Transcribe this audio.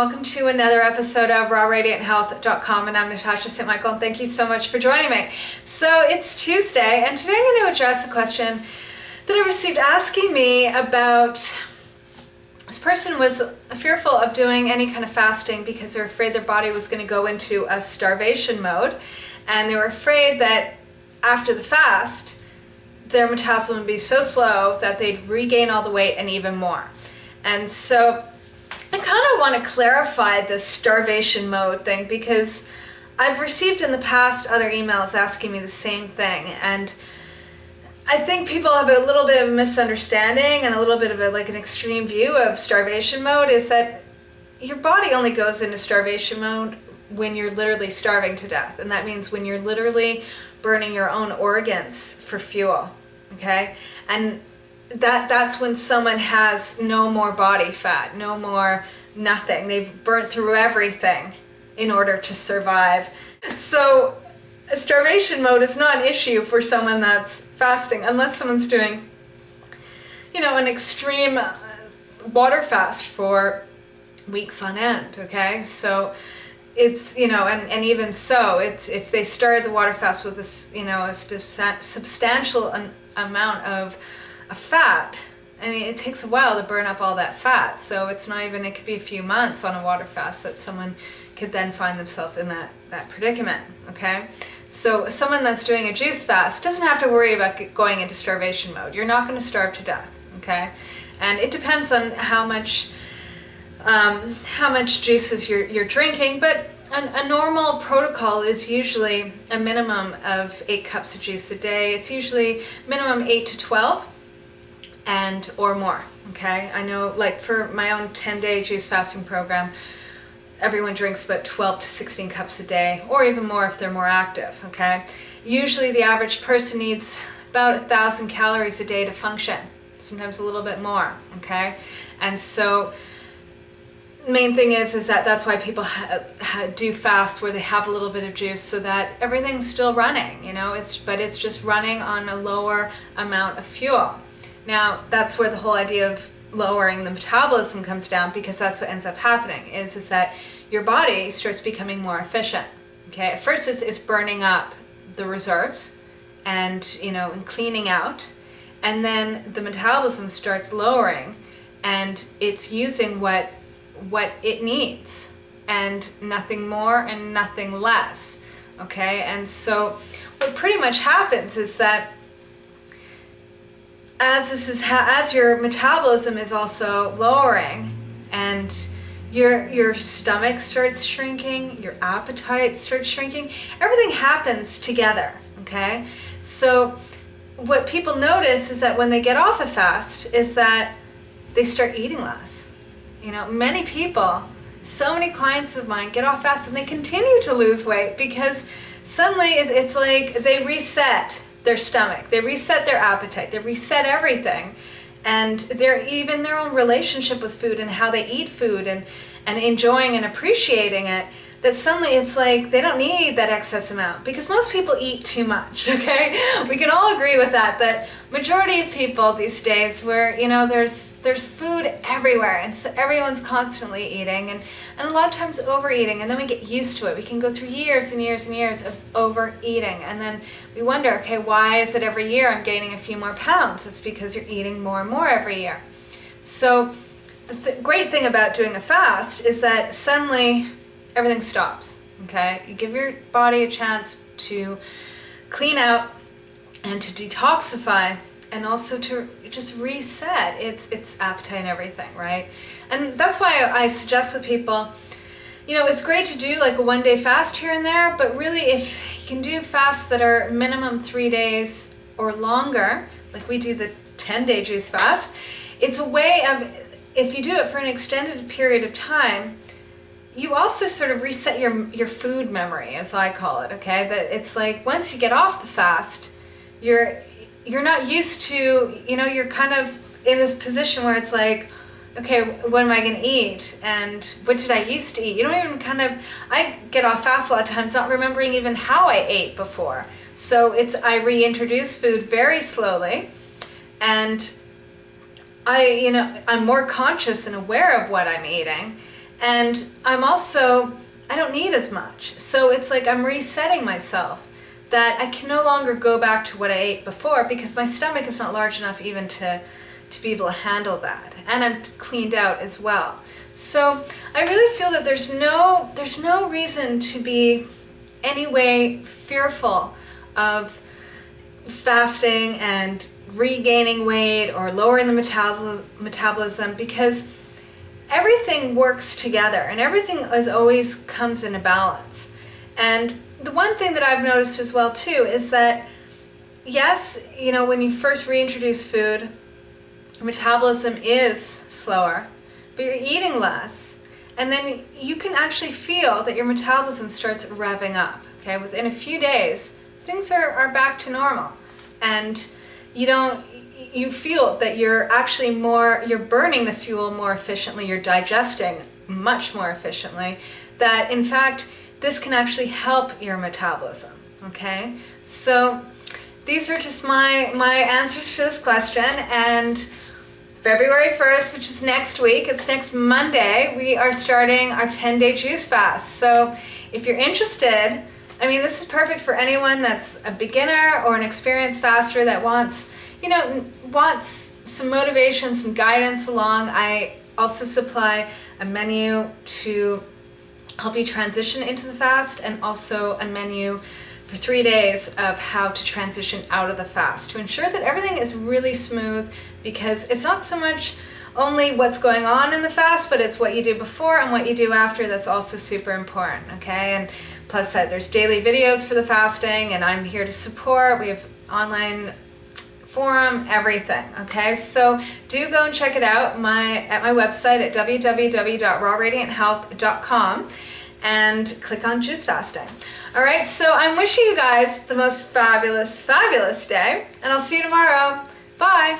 welcome to another episode of rawradianthealth.com, and I'm Natasha St. Michael, and thank you so much for joining me. So it's Tuesday, and today I'm going to address a question that I received asking me about. This person was fearful of doing any kind of fasting because they're afraid their body was going to go into a starvation mode, and they were afraid that after the fast their metabolism would be so slow that they'd regain all the weight and even more. And so I kind of want to clarify this starvation mode thing, because I've received in the past other emails asking me the same thing, and I think people have a little bit of a misunderstanding and a little bit of an extreme view of starvation mode. Is that your body only goes into starvation mode when you're literally starving to death, and that means when you're literally burning your own organs for fuel, okay? And that's when someone has no more body fat, no more nothing. They've burnt through everything in order to survive. So starvation mode is not an issue for someone that's fasting, unless someone's doing, an extreme water fast for weeks on end, okay? So it's, and even so, it's if they started the water fast with this, a substantial amount of fat. I mean, it takes a while to burn up all that fat, so it's not even, it could be a few months on a water fast that someone could then find themselves in that predicament, okay? So someone that's doing a juice fast doesn't have to worry about going into starvation mode. You're not going to starve to death, okay? And it depends on how much juices you're drinking, but a normal protocol is usually a minimum of 8 cups of juice a day. It's usually minimum 8 to 12 or more, okay? I know, like for my own 10-day juice fasting program, everyone drinks about 12 to 16 cups a day, or even more if they're more active, okay? Usually the average person needs about 1,000 calories a day to function, sometimes a little bit more, okay? And so main thing is that that's why people do fast where they have a little bit of juice, so that everything's still running, but it's just running on a lower amount of fuel. Now, that's where the whole idea of lowering the metabolism comes down, because that's what ends up happening is that your body starts becoming more efficient, okay? At first it's burning up the reserves and cleaning out, and then the metabolism starts lowering and it's using what it needs, and nothing more and nothing less, okay? And so what pretty much happens is that as your metabolism is also lowering, and your stomach starts shrinking, your appetite starts shrinking, everything happens together, okay? So what people notice is that when they get off a fast is that they start eating less. Many people, so many clients of mine get off fast and they continue to lose weight, because suddenly it's like they reset their stomach, they reset their appetite, they reset everything, and even their own relationship with food and how they eat food and enjoying and appreciating it, that suddenly it's like they don't need that excess amount, because most people eat too much, okay? We can all agree with that majority of people these days where, there's food everywhere, and so everyone's constantly eating, and a lot of times overeating, and then we get used to it. We can go through years and years and years of overeating, and then we wonder, okay, why is it every year I'm gaining a few more pounds? It's because you're eating more and more every year. So the great thing about doing a fast is that suddenly everything stops, okay? You give your body a chance to clean out and to detoxify, and also to just reset its appetite and everything, right? And that's why I suggest with people, it's great to do like a 1-day fast here and there, but really if you can do fasts that are minimum 3 days or longer, like we do the 10-day juice fast, it's a way of, if you do it for an extended period of time, you also sort of reset your food memory, as I call it, okay? That it's like once you get off the fast, you're not used to, you're kind of in this position where it's like, okay, what am I going to eat? And what did I used to eat? You don't even I get off fast a lot of times not remembering even how I ate before. So I reintroduce food very slowly, and I'm more conscious and aware of what I'm eating, And I don't need as much. So it's like I'm resetting myself, that I can no longer go back to what I ate before because my stomach is not large enough even to be able to handle that. And I'm cleaned out as well. So I really feel that there's no reason to be any way fearful of fasting and regaining weight or lowering the metabolism, because everything works together and everything always comes in a balance. And the one thing that I've noticed as well too is that, yes, when you first reintroduce food, your metabolism is slower, but you're eating less. And then you can actually feel that your metabolism starts revving up. Okay, within a few days, things are back to normal. And you feel that you're burning the fuel more efficiently, you're digesting much more efficiently, that in fact, this can actually help your metabolism, okay? So these are just my answers to this question. And February 1st, which is next week, it's next Monday, we are starting our 10-day juice fast. So if you're interested, this is perfect for anyone that's a beginner or an experienced faster that wants some motivation, some guidance along. I also supply a menu to help you transition into the fast, and also a menu for 3 days of how to transition out of the fast to ensure that everything is really smooth, because it's not so much only what's going on in the fast, but it's what you do before and what you do after that's also super important, okay? And plus there's daily videos for the fasting, and I'm here to support. We have online forum, everything, okay? So do go and check it out at my website at www.rawradianthealth.com and click on juice fasting. All right, so I'm wishing you guys the most fabulous, fabulous day, and I'll see you tomorrow. Bye.